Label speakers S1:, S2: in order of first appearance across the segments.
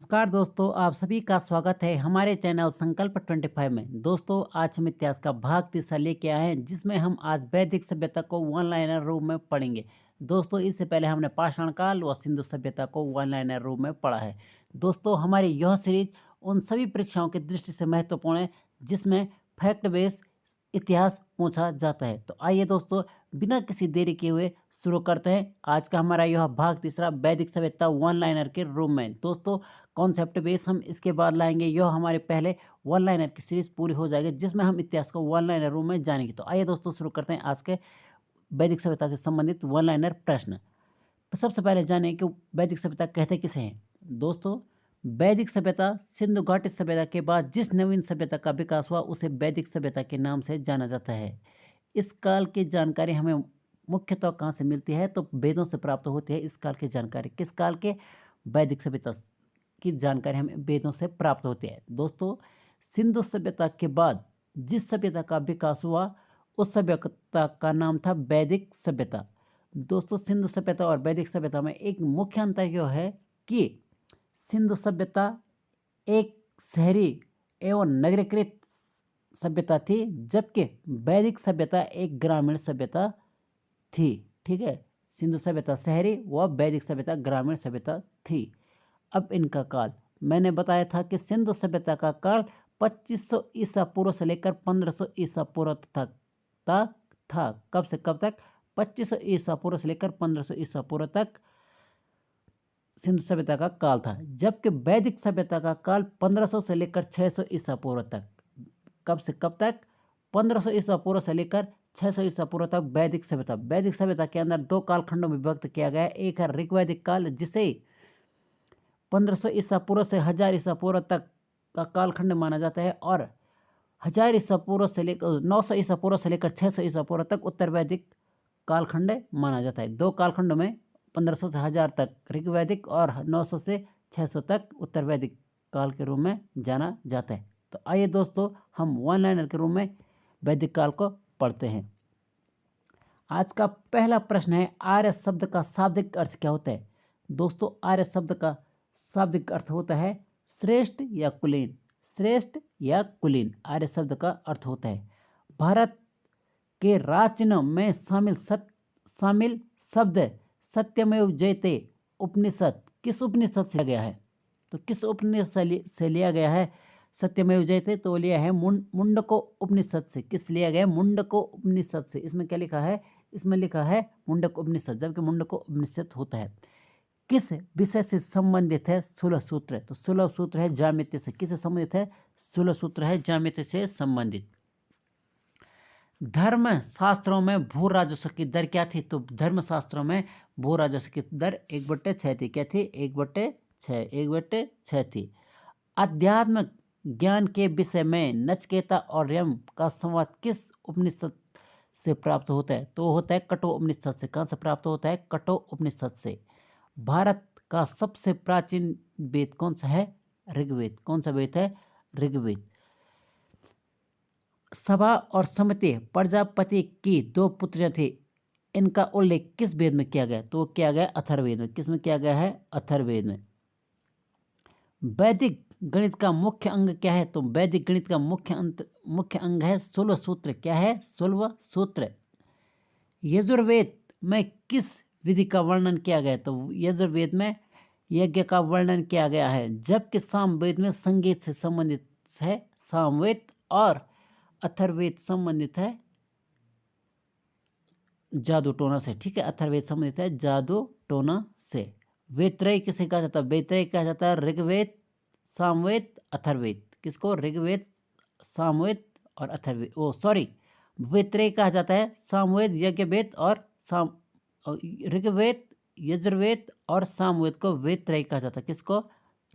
S1: नमस्कार दोस्तों, आप सभी का स्वागत है हमारे चैनल संकल्प 25 में। दोस्तों, आज हम इतिहास का भाग तीसरा लेके आए हैं, जिसमें हम आज वैदिक सभ्यता को वन लाइनर रूप में पढ़ेंगे। दोस्तों, इससे पहले हमने पाषाण काल व सिंधु सभ्यता को वन लाइनर रूप में पढ़ा है। दोस्तों, हमारी यह सीरीज उन सभी परीक्षाओं की दृष्टि से महत्वपूर्ण है जिसमें फैक्ट बेस्ड इतिहास पूछा जाता है। तो आइए दोस्तों, बिना किसी देरी किए हुए शुरू करते हैं आज का हमारा यह भाग तीसरा वैदिक सभ्यता वन लाइनर के रूप में। दोस्तों, कॉन्सेप्ट बेस हम इसके बाद लाएंगे। यह हमारे पहले वन लाइनर की सीरीज पूरी हो जाएगी जिसमें हम इतिहास को वन लाइनर रूप में जानेंगे। तो आइए दोस्तों, शुरू करते हैं आज के वैदिक सभ्यता से संबंधित वन लाइनर प्रश्न। तो सबसे पहले जाने कि वैदिक सभ्यता कहते किसे हैं। दोस्तों, वैदिक सभ्यता सिंधु घाटी सभ्यता के बाद जिस नवीन सभ्यता का विकास हुआ उसे वैदिक सभ्यता के नाम से जाना जाता है। इस काल की जानकारी हमें मुख्यतः कहाँ से मिलती है, तो वेदों से प्राप्त होती है। इस काल की जानकारी किस काल के, वैदिक सभ्यता की जानकारी हमें वेदों से प्राप्त होती है। दोस्तों, सिंधु सभ्यता के बाद जिस सभ्यता का विकास हुआ उस सभ्यता का नाम था वैदिक सभ्यता। दोस्तों, सिंधु सभ्यता और वैदिक सभ्यता में एक मुख्य अंतर यह है कि सिंधु सभ्यता एक शहरी एवं नगरीकृत सभ्यता थी, जबकि वैदिक सभ्यता एक ग्रामीण सभ्यता थी। ठीक है, सिंधु सभ्यता शहरी व वैदिक सभ्यता ग्रामीण सभ्यता थी। अब इनका काल मैंने बताया था कि सिंधु सभ्यता का काल 2500 ईसा पूर्व से लेकर 1500 ईसा पूर्व तक था। कब से कब तक? 2500 ईसा पूर्व से लेकर 1500 ईसा पूर्व तक सिंधु सभ्यता का काल था, जबकि वैदिक सभ्यता का काल 1500 से लेकर 600 ईसा पूर्व तक। कब से कब तक? 1500 ईसा पूर्व से लेकर 600 ईसा पूर्व तक वैदिक सभ्यता। वैदिक सभ्यता के अंदर दो कालखंडों में विभक्त किया गया है। एक है ऋग्वैदिक काल, जिसे 1500 ईसा पूर्व से 1000 ईसा पूर्व तक का कालखंड माना जाता है, और 1000 ईसा पूर्व से लेकर 900 ईसा पूर्व से लेकर 600 ईसा पूर्व तक उत्तर वैदिक कालखंड माना जाता है। दो कालखंडों में 1500 से 1000 तक ऋग्वैदिक और 900 से 600 तक उत्तर वैदिक काल के रूप में जाना जाता है। तो आइए दोस्तों, हम वन लाइनर के रूप में वैदिक काल को पढ़ते हैं। आज का पहला प्रश्न है, आर्य शब्द का शाब्दिक अर्थ क्या होता है। दोस्तों, आर्य शब्द का शाब्दिक अर्थ होता है श्रेष्ठ या कुलीन। श्रेष्ठ या कुलीन आर्य शब्द का अर्थ होता है। भारत के राजचिन्ह में शामिल शब्द सत्यमेव जयते उपनिषद किस उपनिषद से लिया गया है? तो किस उपनिषद से लिया गया है सत्यमेव जयते? तो लिया है मुंडको उपनिषद से। किस लिया गया? मुंडको उपनिषद से। इसमें क्या लिखा है? इसमें लिखा है मुंडक उपनिषद, जबकि मुंडको उपनिषद होता है। किस विषय से संबंधित है? सूलभ सूत्र। तो सूलभ सूत्र है ज्यामिति से। किससे संबंधित है? सूलभ सूत्र है ज्यामिति से संबंधित। धर्म शास्त्रों में भू राजस्व की दर क्या थी? तो धर्म शास्त्रों में भू राजस्व की दर 1/6 थी। क्या थी? 1/6 थी। अध्यात्म ज्ञान के विषय में नचिकेता और यम का संवाद किस उपनिषद से प्राप्त होता है? तो होता है कठोर उपनिषद से। कहाँ से प्राप्त होता है? कठोर उपनिषद से। भारत का सबसे प्राचीन वेद कौन सा है? ऋग्वेद। कौन सा वेद है? ऋग्वेद। सभा और समिति प्रजापति की दो पुत्रियां थी, इनका उल्लेख किस वेद में किया गया? तो किया गया अथर्ववेद में। किस में किया गया है? अथर्ववेद में। वैदिक गणित का मुख्य अंग क्या है? तो वैदिक गणित का मुख्य अंग है सूलभ सूत्र। क्या है? सूलभ सूत्र। यजुर्वेद में किस विधि का वर्णन किया गया? तो यजुर्वेद में यज्ञ का वर्णन किया गया है, जबकि सामवेद में संगीत से संबंधित है। सामवेद और अथर्ववेद संबंधित है जादू टोना से। ठीक है, अथर्ववेद संबंधित है जादू टोना से। वेदत्रय किसे कहा जाता है? वेदत्रय कहा जाता है ऋग्वेद, सामवेद, अथर्ववेद। किसको? ऋग्वेद, सामवेद और अथर्ववेद। वेदत्रय कहा जाता है सामवेद, यज्ञवेद और ऋग्वेद, यजुर्वेद और सामवेद को वेदत्रय कहा जाता है। किसको?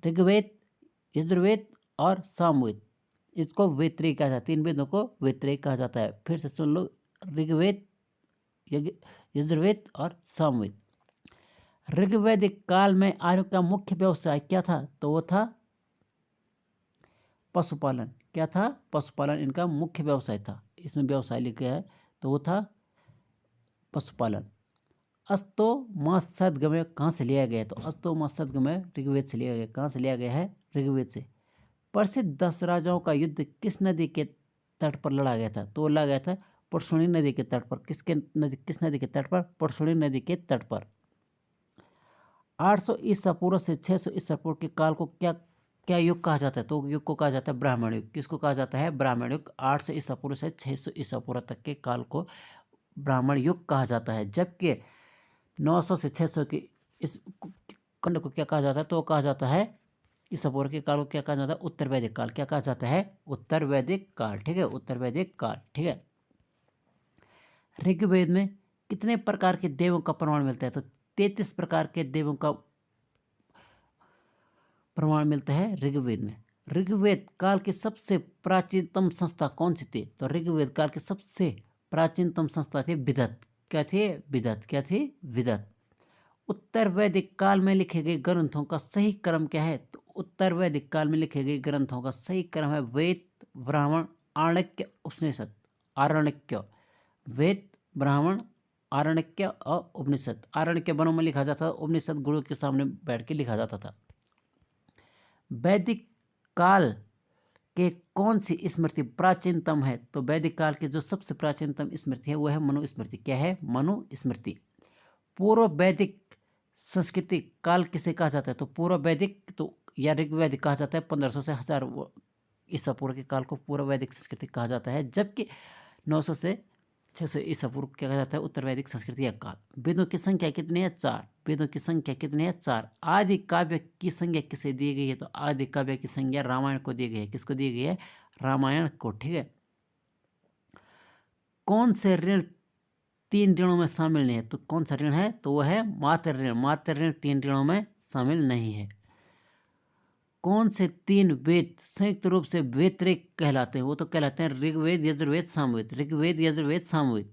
S1: ऋग्वेद, यजुर्वेद और सामवेद, इसको वेदत्रय कहा जाता है। 3 वेदों को वेदत्रय कहा जाता है। फिर से सुन लो, ऋग्वेद, यजुर्वेद और सामवेद। ऋग्वैदिक काल में आर्यों का मुख्य व्यवसाय क्या था? तो वो था पशुपालन। क्या था? पशुपालन इनका मुख्य व्यवसाय था। इसमें व्यवसाय लिखा है, तो वो था पशुपालन। अस्तो म सदगमय कहाँ से लिया गया है? तो अस्तो म सदगमय ऋग्वेद से लिया गया। कहाँ से लिया गया है? ऋग्वेद से। प्रसिद्ध 10 राजाओं का युद्ध किस नदी के तट पर लड़ा गया था? तो लड़ा गया था पुरुषोणी नदी के तट पर। किस नदी के तट पर? पुरुषोणी नदी के तट पर। 800 ईसा पूर्व से 600 ईसा पूर्व के काल को क्या क्या युग कहा जाता है? तो युग को कहा जाता है ब्राह्मण युग। किसको कहा जाता है? ब्राह्मण युग। 800 ईसा पूर्व से 600 ईसा पूर्व तक के काल को ब्राह्मण युग कहा जाता है। जबकि 900 से 600 की इस खंड को क्या कहा जाता है? तो कहा जाता है ईसा पूर्व के काल को क्या कहा जाता है? उत्तर वैदिक काल। क्या कहा जाता है? उत्तर वैदिक काल। ठीक है, उत्तर वैदिक काल। ठीक है। ऋग्वेद में कितने प्रकार के देवों का प्रमाण मिलता है? तो 33 प्रकार के देवों का प्रमाण मिलता है ऋग्वेद में। ऋग्वेद काल की सबसे प्राचीनतम संस्था कौन सी थी? तो ऋग्वेद काल की सबसे प्राचीनतम संस्था थी विदत। क्या थी? विदत। क्या थी? विदत। उत्तर वैदिक काल में लिखे गए ग्रंथों का सही क्रम क्या है? तो उत्तर वैदिक काल में लिखे गए ग्रंथों का सही क्रम है वेद, ब्राह्मण, आरण्यक, उपनिषद। आरण्यक, वेद, ब्राह्मण, आरण्यक और उपनिषद। आरण्यक वनों में लिखा जाता था, उपनिषद गुरु के सामने बैठ के लिखा जाता था। वैदिक काल के कौन सी स्मृति प्राचीनतम है? तो वैदिक काल की जो सबसे प्राचीनतम स्मृति है वो है मनुस्मृति। क्या है? मनुस्मृति। पूर्व वैदिक संस्कृति काल किसे कहा जाता है? तो पूर्व वैदिक तो या ऋग्वैदिक कहा जाता है। 1500 से 1000 ईसा पूर्व के काल को पूर्व वैदिक संस्कृति कहा जाता है। जबकि 900 से 600 ईसा पूर्व क्या कहा जाता है? उत्तर वैदिक संस्कृति या काल। वेदों की संख्या कितनी है? 4। वेदों की संख्या कितनी है? 4। आदि काव्य की संज्ञा किसे दी गई है? तो आदि काव्य की संज्ञा रामायण को दी गई है। किसको दी गई है? रामायण को। ठीक है। कौन से ऋण 3 ऋणों में शामिल नहीं है? तो कौन सा ऋण है? तो वह है मातृ ऋण। मातृ ऋण 3 ऋणों में शामिल नहीं है। कौन से 3 वेद संयुक्त रूप से वैतरिक कहलाते हैं? वो तो कहलाते हैं ऋग्वेद, यजुर्वेद, सामवेद। ऋग्वेद, यजुर्वेद, सामवेद।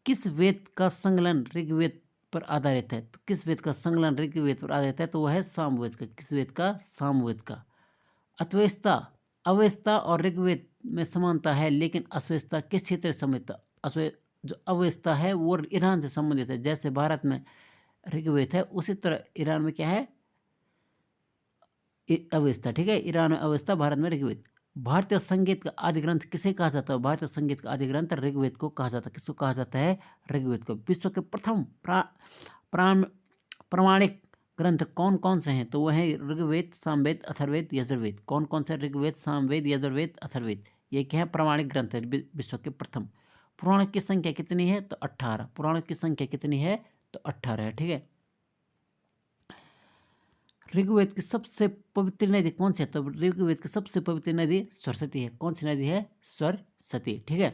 S1: किस वेद का संकलन ऋग्वेद पर आधारित है? तो किस वेद का संकलन ऋग्वेद पर आधारित है? तो वह है सामवेद का। किस वेद का? सामवेद का। अत्वेस्ता, अवेस्ता और ऋग्वेद में समानता है, लेकिन अश्वेस्ता किस क्षेत्र से संबंधित? जो अवेस्ता है वो ईरान से संबंधित है। जैसे भारत में ऋग्वेद है उसी तरह ईरान में क्या है? अवेस्ता। ठीक है, ईरान में अवेस्ता, भारत में ऋग्वेद। भारतीय संगीत का आदि ग्रंथ किसे कहा जाता है? भारतीय संगीत का आदि ग्रंथ ऋग्वेद को कहा जाता है। किसको कहा जाता है? ऋग्वेद को। विश्व के प्रथम प्रमाणिक ग्रंथ कौन कौन से हैं? तो वह है ऋग्वेद, सामवेद, अथर्ववेद, यजुर्वेद। कौन कौन से? ऋग्वेद, सामवेद, यजुर्वेद, अथर्ववेद। ये क्या है? प्रमाणिक ग्रंथ है विश्व के प्रथम। पुराण की संख्या कितनी है? तो 18। पुराण की संख्या कितनी है? तो 18 है। ठीक है। ऋग्वेद की सबसे पवित्र नदी कौन सी है? तो ऋग्वेद की सबसे पवित्र नदी सरस्वती है। कौन सी नदी है? सरस्वती। ठीक है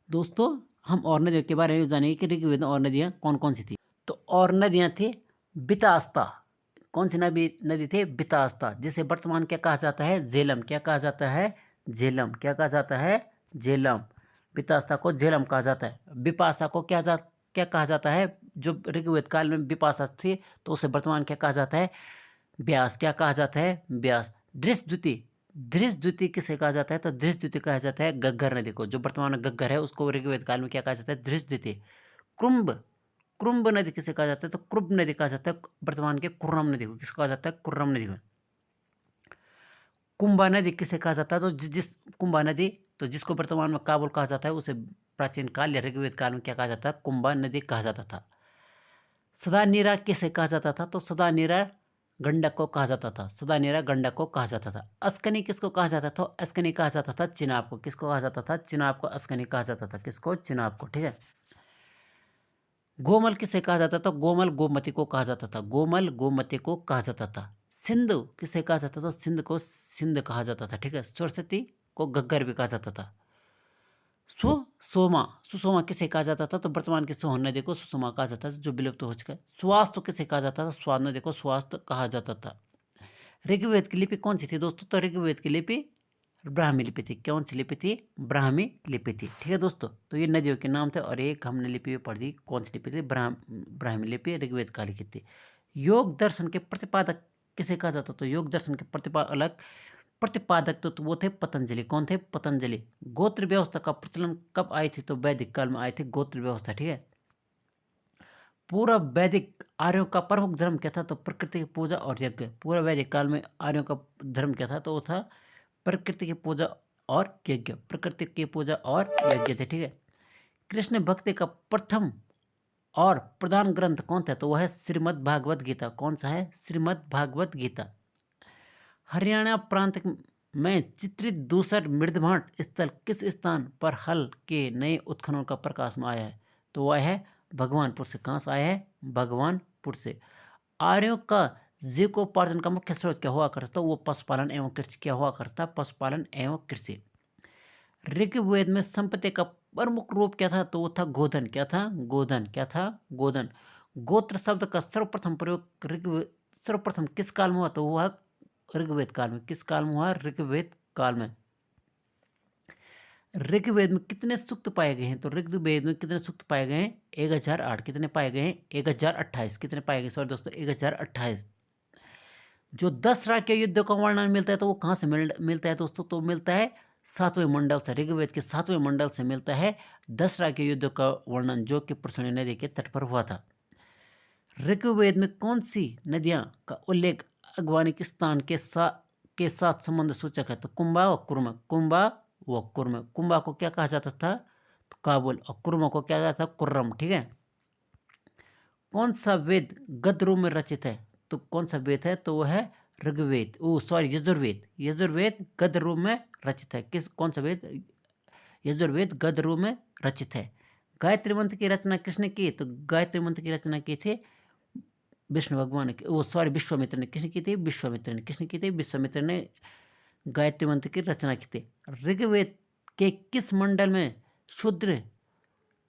S1: दोस्तों, हम और नदियों के बारे में जानेंगे कि ऋग्वेद में और नदियाँ कौन कौन सी थी। तो और नदियाँ थी बितास्ता। कौन सी नदी थी? बितास्ता, जिसे वर्तमान क्या कहा जाता है? झेलम। क्या कहा जाता है? झेलम। क्या कहा जाता है? झेलम। बितास्ता को झेलम कहा जाता है। बिपाशा को क्या कहा जाता है? जो ऋग्वेद काल में बिपाशा थी तो उसे वर्तमान क्या कहा जाता है? व्यास। क्या कहा जाता है? व्यास। धृषद्युति, धृषद्युति किसे कहा जाता है? तो धृषद्युति कहा जाता है गग्गर नदी को। जो वर्तमान में गग्गर है उसको ऋग्वेद काल में क्या कहा जाता है? धृषद्युति। कुंभ, कुंभ नदी किसे कहा जाता है? तो कुंभ नदी कहा जाता है वर्तमान के कुर्रम नदी को। किसको कहा जाता है? कुर्रम नदी को। कुंभा नदी किसे कहा जाता है? तो जिस कुंभा नदी तो जिसको वर्तमान में काबुल कहा जाता है उसे प्राचीन काल या ऋग्वेद काल में क्या कहा जाता है? कुंभा नदी कहा जाता था। सदा नीरा किसे कहा जाता था? तो सदा नीरा गंडक को कहा जाता था। सदा नीरा गंडक को कहा जाता था। अस्कनी किसको कहा जाता था? अस्कनी कहा जाता था चिनाब को। किसको कहा जाता था? चिनाब को अस्कनी कहा जाता था। किसको? चिनाब को। ठीक है। गोमल किसे कहा जाता था? गोमल गोमती को कहा जाता था। गोमल गोमती को कहा जाता था। सिंधु किसे कहा जाता था? सिंध को सिंध कहा जाता था। ठीक है। सरस्वती को गग्गर भी कहा जाता था। सुसोमा किसे कहा जाता था? तो वर्तमान की सोहन नदी को सुषमा कहा जाता था, जो विलुप्त हो चुका है। स्वास्थ्य किसे कहा जाता था? स्वाद नदी को स्वास्थ्य कहा जाता था। ऋग्वेद की लिपि कौन सी थी दोस्तों? तो ऋग्वेद की लिपि ब्राह्मी लिपि थी। कौन सी लिपि थी? ब्राह्मी लिपि थी। ठीक है दोस्तों, तो ये नदियों के नाम थे और एक हमने लिपि पढ़ दी। कौन सी लिपि थी? ब्राह्मी लिपि ऋग्वेद काल की थी। योग दर्शन के प्रतिपादक किसे कहा जाता? तो योग दर्शन के प्रतिपादक प्रतिपादक तो वो थे पतंजलि। कौन थे? पतंजलि। गोत्र व्यवस्था का प्रचलन कब आई थी? तो वैदिक काल में आई थी गोत्र व्यवस्था, ठीक है। पूरा वैदिक आर्यों का प्रमुख धर्म क्या था? तो प्रकृति की पूजा और यज्ञ। पूरा वैदिक काल में आर्यों का धर्म क्या था? तो वो था प्रकृति की पूजा और यज्ञ। प्रकृति की पूजा और यज्ञ थे, ठीक है। कृष्ण भक्ति का प्रथम और प्रधान ग्रंथ कौन था? तो वह है श्रीमद् भागवत गीता। कौन सा है? श्रीमद् भागवत गीता। हरियाणा प्रांत में चित्रित दूसर मृदभाट स्थल किस स्थान पर हल के नए उत्खनन का प्रकाश में आया है? तो वह है भगवानपुर से। कहाँ से आया है? भगवानपुर से। आर्यों का जीविकोपार्जन का मुख्य स्रोत क्या हुआ करता? वो पशुपालन एवं कृषि। क्या हुआ करता? पशुपालन एवं कृषि। ऋग्वेद में संपत्ति का प्रमुख रूप क्या था? तो वो था गोधन। क्या था? गोधन। क्या था? गोधन। गोत्र शब्द का सर्वप्रथम प्रयोग सर्वप्रथम किस काल में हुआ? तो वह ऋग्वेद काल में। किस काल में हुआ? ऋग्वेद काल में। ऋग्वेद में कितने सूक्त पाए गए हैं? तो ऋग्वेद में कितने सूक्त पाए गए हैं? 1008। कितने पाए गए हैं? 1028। कितने पाए गए? सॉरी दोस्तों, 1028। जो 10 के युद्ध का वर्णन मिलता है तो वो कहाँ से मिलता है दोस्तों? तो मिलता है 7वें मंडल से। ऋग्वेद के 7वें मंडल से मिलता है 10 के युद्ध का वर्णन, जो कि पुष्करणी नदी के तट पर हुआ था। ऋग्वेद में कौन सी नदियां का उल्लेख अगवानी स्थान के साथ संबंध सूचक है? तो कुंभा व कुर्म। कुंभा व कुर्म। कुंभा को क्या कहा जाता था? तो काबुल। और कुर्म को क्या कहा जाता था? कुर्रम, ठीक है। कौन सा वेद गद्य रूप में रचित है? तो कौन सा वेद है? तो वह है ऋग्वेद। यजुर्वेद। यजुर्वेद गद्य रूप में रचित है। कौन सा वेद? यजुर्वेद गद्य रूप में रचित है। गायत्री मंत्र की रचना किसने की? तो गायत्री मंत्र की रचना की थी विष्णु भगवान की। विश्वामित्र ने। किसने की थी? विश्वामित्र ने। किसने की थी? विश्वामित्र ने गायत्री मंत्र की रचना की थी। ऋग्वेद के किस मंडल में शूद्र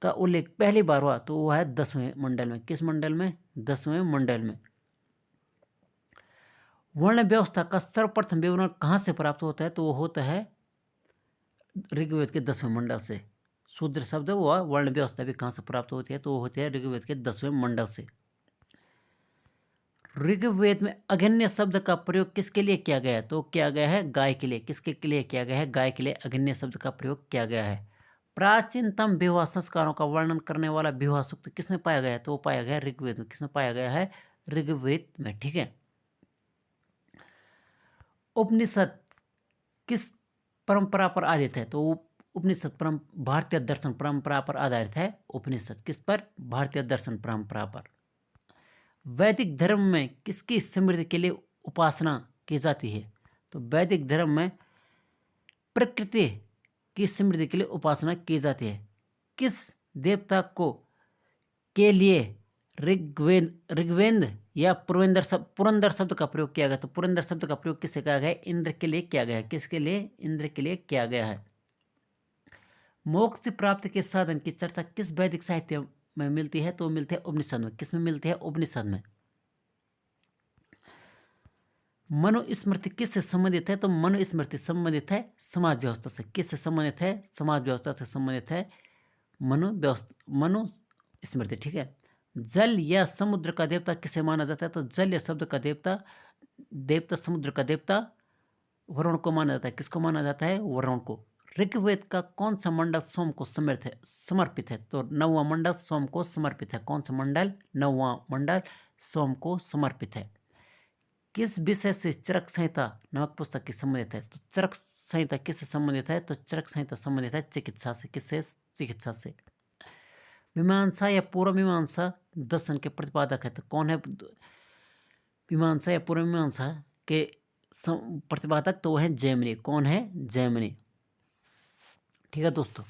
S1: का उल्लेख पहली बार हुआ? तो वह है 10वें मंडल में। किस मंडल में? 10वें मंडल में। वर्ण व्यवस्था का सर्वप्रथम विवरण कहाँ से प्राप्त होता है? तो वो होता है ऋग्वेद के 10वें मंडल से। शूद्र शब्द व वर्ण व्यवस्था भी कहाँ से प्राप्त होती है? तो वो होती है ऋग्वेद के 10वें मंडल से। ऋग्वेद में अघन्य शब्द का प्रयोग किसके लिए किया गया है? तो किया गया है गाय के लिए। किसके लिए किया गया है? गाय के लिए अघन्य शब्द का प्रयोग किया गया है। प्राचीनतम विवाह संस्कारों का वर्णन करने वाला विवाह सूक्त किसमें पाया गया है? तो वो पाया गया ऋग्वेद में। किसमें पाया गया है? ऋग्वेद में, ठीक है। उपनिषद किस परंपरा पर आधारित है? तो उपनिषद भारतीय दर्शन परंपरा पर आधारित है। उपनिषद किस पर? भारतीय दर्शन परंपरा पर। वैदिक धर्म में किसकी समृद्धि के लिए उपासना की जाती है? तो वैदिक धर्म में प्रकृति की समृद्धि के लिए उपासना की जाती है। किस देवता को के लिए ऋग्वेद या पुरंदर शब्द का प्रयोग किया गया? तो पुरंदर शब्द का प्रयोग किससे किया गया है? इंद्र के लिए किया गया है। किसके लिए? इंद्र के लिए किया गया है। मोक्ष प्राप्ति के साधन की चर्चा किस वैदिक साहित्य में मिलती है? तो मिलती है उपनिषद में। किसमें मिलती है? उपनिषद में। मनुस्मृति किससे संबंधित है? तो मनुस्मृति संबंधित है समाज व्यवस्था से। किससे संबंधित है? समाज व्यवस्था से संबंधित है मनुस्मृति, ठीक है। जल या समुद्र का देवता किसे माना जाता है? तो जल या शब्द का देवता समुद्र का देवता वरुण को माना जाता है। किसको माना जाता है? वरुण को। ऋग्वेद का कौन सा मंडल सोम को समर्पित है? तो 9वां मंडल सोम को समर्पित है। कौन सा मंडल? 9वां मंडल सोम को समर्पित है। किस विषय से चरक संहिता नामक पुस्तक की संबंधित है? तो चरक संहिता किससे संबंधित है? तो चरक संहिता संबंधित है चिकित्सा से। किससे? चिकित्सा से। मीमांसा या पूर्व मीमांसा दर्शन के प्रतिपादक है। तो कौन है मीमांसा या पूर्व मीमांसा के प्रतिपादक? तो वह है जैमिनी। कौन है? जैमिनी, ठीक है दोस्तों।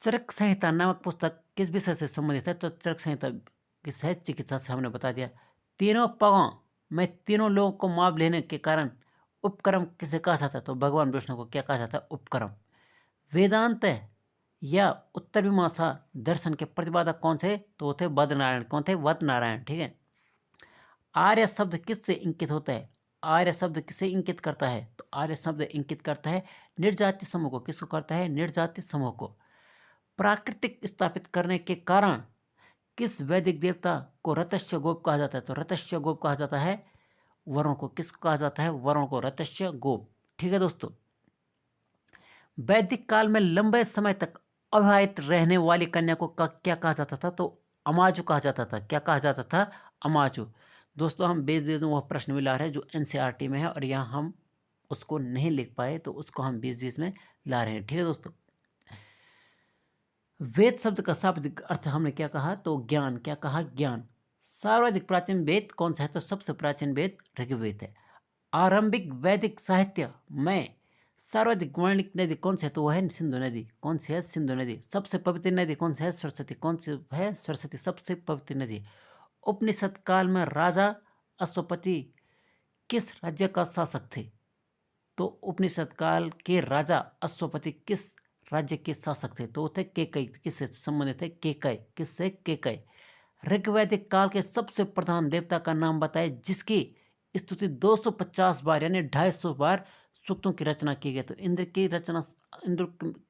S1: चरक संहिता नामक पुस्तक किस विषय से संबंधित है? तो चरक संहिता किस है? चिकित्सा से, हमने बता दिया। तीनों पगों में तीनों लोगों को माप लेने के कारण उपक्रम किसे कहा जाता है? तो भगवान विष्णु को क्या कहा जाता है? उपक्रम। वेदांत या उत्तर मीमांसा दर्शन के प्रतिपादक कौन से? तो थे बद्रनारायण। कौन थे? बद्रनारायण, ठीक है। आर्य शब्द किससे इंकित होता है? आर्य शब्द किसे इंकित करता है? तो आर्य शब्द इंकित करता है निर्जाति समूह को। किसको करता है? निर्जाति समूह को। प्राकृतिक स्थापित करने के कारण किस वैदिक देवता को रतस्य गोप कहा जाता है? तो रतस्य गोप कहा जाता है वरुण को। किसको कहा जाता है? वरुण को रतस्य गोप। ठीक है दोस्तों। वैदिक काल में लंबे समय तक अविवाहित रहने वाली कन्या को क्या कहा जाता था? तो अमाजु कहा जाता था। क्या कहा जाता था? अमाजु। दोस्तों हम बीच बीच में वह प्रश्न भी ला रहे हैं जो एनसीईआरटी में है और यहाँ हम उसको नहीं लिख पाए तो उसको हम बीच बीच में ला रहे हैं। ठीक है दोस्तों। वेद शब्द का शाब्दिक अर्थ हमने क्या कहा? तो ज्ञान। क्या कहा? ज्ञान। सर्वाधिक प्राचीन वेद कौन सा है? तो सबसे प्राचीन वेद ऋग्वेद है। आरंभिक वैदिक साहित्य में सर्वाधिक वर्णित नदी कौन सी है? तो वह है सिंधु नदी। कौन सी है? सिंधु नदी। सबसे पवित्र नदी कौन सी है? सरस्वती। कौन सी है? सरस्वती सबसे पवित्र नदी। उपनिषद काल में राजा अश्वपति किस राज्य का शासक थे? तो उपनिषद काल के राजा अश्वपति किस राज्य के शासक थे? तो वो थे केकई। किससे संबंधित है? केकई। किससे? केकई। ऋग्वैदिक काल के सबसे प्रधान देवता का नाम बताए जिसकी स्तुति 250 बार यानी 250 बार सूक्तों की रचना की गई। तो इंद्र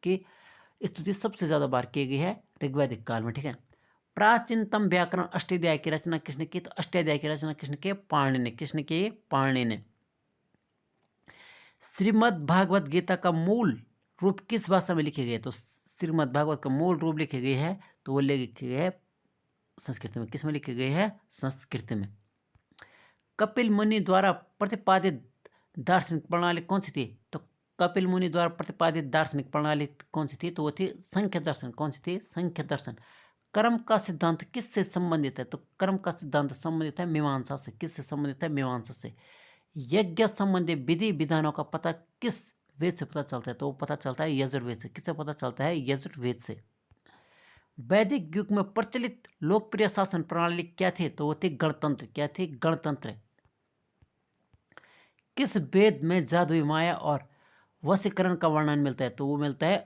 S1: की स्तुति सबसे ज्यादा बार की गई है ऋग्वैदिक काल में। ठीक है। प्राचीनतम व्याकरण अष्टाध्यायी की रचना किसने की? तो अष्टाध्यायी की रचना किसने की? पाणिनि ने। किसने की? पाणिनि ने। श्रीमद् भागवत गीता का मूल रूप किस भाषा में लिखे गए? तो श्रीमद् भागवत का मूल रूप लिखे गए है तो वो लिखे गए है संस्कृत में। किस में लिखे गए है? संस्कृत में। कपिल मुनि द्वारा प्रतिपादित दार्शनिक प्रणाली कौन सी थी? तो कपिल मुनि द्वारा प्रतिपादित दार्शनिक प्रणाली कौन सी थी? तो वो थी संख्य दर्शन। कौन सी थी? संख्य दर्शन। कर्म का सिद्धांत किससे संबंधित है? तो कर्म का सिद्धांत संबंधित है मीमांसा से। किससे संबंधित है? मीमांसा से। यज्ञ संबंधी विधि विधानों का पता किस वेद से पता चलता है? तो वो पता चलता है यजुर्वेद से। किससे पता चलता है? यजुर्वेद से। वैदिक युग में प्रचलित लोकप्रिय शासन प्रणाली क्या थी? तो वो थी गणतंत्र। क्या थी? गणतंत्र। किस वेद में जादुई माया और वशीकरण का वर्णन मिलता है? तो वो मिलता है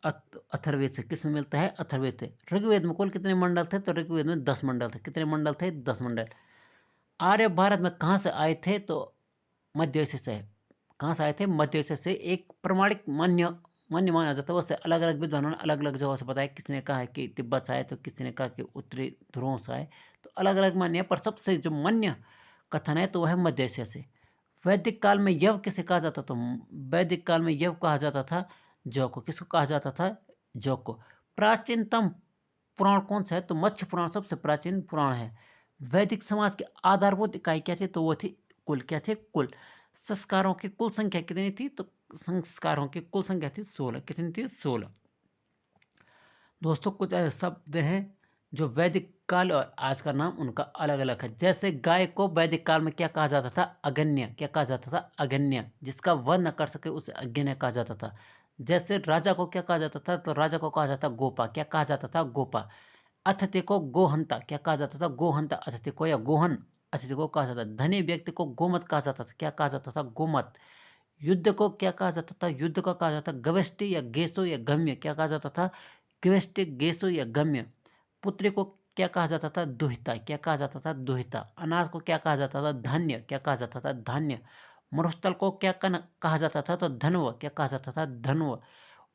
S1: अथर्ववेद से। किस में मिलता है? अथर्ववेद से। ऋग्वेद में कुल कितने मंडल थे? तो ऋग्वेद में 10 मंडल थे। कितने मंडल थे? 10 मंडल। आर्य भारत में कहाँ से आए थे? तो मध्य एशिया से। कहाँ से आए थे? मध्य एशिया से। एक प्रमाणिक मान्य माना जाता है। उससे अलग अलग विद्वानों ने अलग अलग जगह से बताया। किसने कहा है कि तिब्बत से आए तो किसी ने कहा कि उत्तरी ध्रुवों से आए। तो अलग अलग मान्य है पर सबसे जो मान्य कथन है तो वह है मध्य एशिया से। वैदिक काल में यव किसे कहा जाता था? वैदिक काल में यव कहा जाता था जौ को। किसको कहा जाता था? जौ को। प्राचीनतम पुराण कौन सा है? तो मत्स्य पुराण सबसे प्राचीन पुराण है। वैदिक समाज की आधारभूत इकाई क्या थी? तो वो थी कुल। क्या थे? कुल। संस्कारों की कुल संख्या कितनी थी? तो संस्कारों की कुल संख्या थी 16। कितनी थी? 16। दोस्तों कुछ ऐसे शब्द हैं जो वैदिक काल और आज का नाम उनका अलग अलग है। जैसे गाय को वैदिक काल में क्या कहा जाता था? अगण्य। क्या कहा जाता था? अगण्य। जिसका वध न कर सके उसे अज्ञेय कहा जाता था। जैसे राजा को क्या कहा जाता था? तो राजा को कहा जाता गोपा। क्या कहा जाता था? गोपा। अतिथि को गोहंता। क्या कहा जाता था? गोहंता। अतिथि को या गोहन अतिथि को कहा जाता था। धनी व्यक्ति को गोमत कहा जाता था। क्या कहा जाता था? गोमत। युद्ध को क्या कहा जाता था? युद्ध को कहा जाता गविष्टि या गेसो या गम्य। क्या कहा जाता था? गविष्टि, गेसो या गम्य। पुत्री को क्या कहा जाता था? दुहिता। क्या कहा जाता था? दुहिता। अनाज को क्या कहा जाता था? धान्य। क्या कहा जाता था? धान्य। मरुस्थल को क्या कहा जाता था? तो धनव। क्या कहा जाता था? धनव।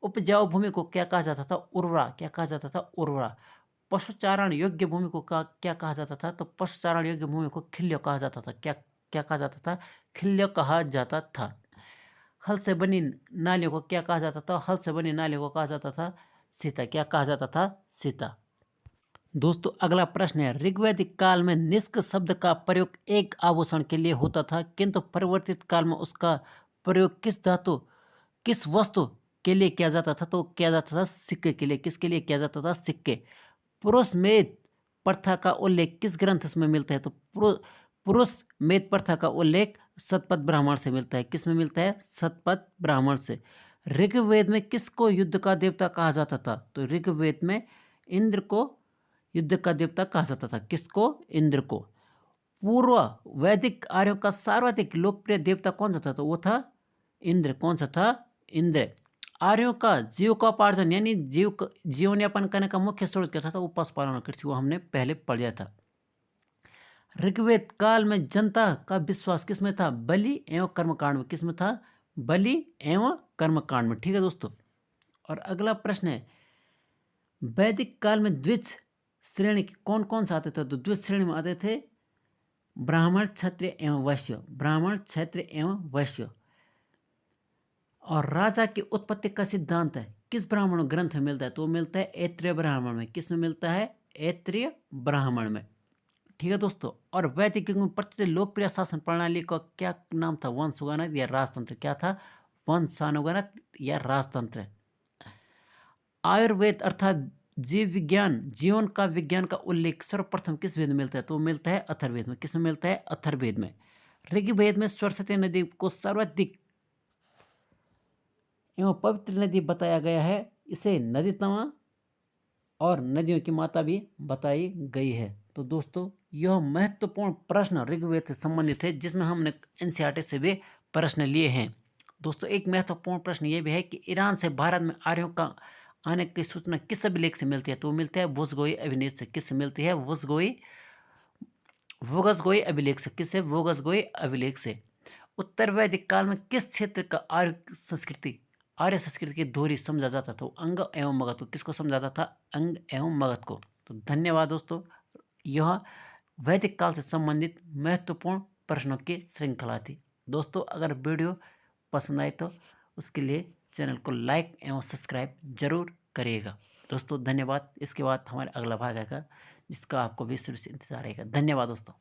S1: उपजाऊ भूमि को क्या कहा जाता था? उर्वरा। क्या कहा जाता था? उर्वरा। पशुचारण योग्य भूमि को क्या कहा जाता था? तो पशुचारण योग्य भूमि को खिल्य कहा जाता था। क्या क्या कहा जाता था? खिल्य कहा जाता था। हल से बनी नालियों को क्या कहा जाता था? हल से बनी नालियों को कहा जाता था सीता। क्या कहा जाता था? सीता। दोस्तों अगला प्रश्न है, ऋग्वैदिक काल में निष्क शब्द का प्रयोग एक आभूषण के लिए होता था किंतु परिवर्तित काल में उसका प्रयोग किस धातु किस वस्तु के लिए किया जाता था? तो किया जाता था सिक्के के लिए। किसके लिए किया जाता था? सिक्के। पुरुष मेद प्रथा का उल्लेख किस ग्रंथ में मिलता है? तो पुरुष मेद प्रथा का उल्लेख शतपथ ब्राह्मण से मिलता है। किस में मिलता है? शतपथ ब्राह्मण से। ऋग्वेद में किसको युद्ध का देवता कहा जाता था? तो ऋग्वेद में इंद्र को युद्ध का देवता कहा जाता था। किसको? इंद्र को। पूर्व वैदिक आर्यों का सर्वाधिक लोकप्रिय देवता कौन सा था? तो वो था इंद्र। कौन सा था? इंद्र। आर्यों का जीविकोपार्जन यानी जीवन यापन करने का मुख्य स्रोत क्या था? तो वो पशुपालन कृषि। वो हमने पहले पढ़ लिया था। ऋग्वेद काल में जनता का विश्वास किस में था? बलि एवं कर्मकांड में। किस में था? बलि एवं कर्मकांड में। ठीक है दोस्तों। और अगला प्रश्न है, वैदिक काल में द्विज श्रेणी कौन कौन से आते थे? तो द्विज श्रेणी में आते थे ब्राह्मण, क्षत्रिय एवं वैश्य। ब्राह्मण, क्षत्रिय एवं वैश्य। और राजा की उत्पत्ति का सिद्धांत है किस ब्राह्मण ग्रंथ में मिलता है? तो मिलता है ऐत्रेय ब्राह्मण में। किस में मिलता है? ऐत्रेय ब्राह्मण में। ठीक है दोस्तों। और वैदिक युग में प्रचलित लोकप्रिय शासन प्रणाली का क्या नाम था? वंशानुगणित या राजतंत्र? क्या था? वंशानुगणित या राजतंत्र। आयुर्वेद अर्थात जीव विज्ञान, जीवन का विज्ञान का उल्लेख सर्वप्रथम किस वेद में मिलता है? तो मिलता है अथर्ववेद में। किस में मिलता है? अथर्ववेद में। ऋग्वेद में सरस्वती नदी को सर्वाधिक एवं पवित्र नदी बताया गया है। इसे नदीतमा और नदियों की माता भी बताई गई है। तो दोस्तों यह महत्वपूर्ण प्रश्न ऋग्वेद से संबंधित है, जिसमें हमने एनसीईआरटी से भी प्रश्न लिए हैं। दोस्तों एक महत्वपूर्ण प्रश्न ये भी है कि ईरान से भारत में आर्यों का आने की सूचना किस अभिलेख से मिलती है? तो मिलता है वोज़गोई अभिलेख से। किससे मिलती है? वोगज़गोई अभिलेख से। किससे? वोगज़गोई अभिलेख से। उत्तर वैदिक काल में किस क्षेत्र का आर्य संस्कृति की धुरी समझा जाता था? अंग एवं मगध को। किसको समझा जाता था? अंग एवं मगध को। तो धन्यवाद दोस्तों। यह वैदिक काल से संबंधित महत्वपूर्ण प्रश्नों की श्रृंखला थी। दोस्तों अगर वीडियो पसंद आए तो उसके लिए चैनल को लाइक एवं सब्सक्राइब जरूर करिएगा। दोस्तों धन्यवाद। इसके बाद हमारा अगला भाग आएगा जिसका आपको भी सिर्फ इंतजार रहेगा। धन्यवाद दोस्तों।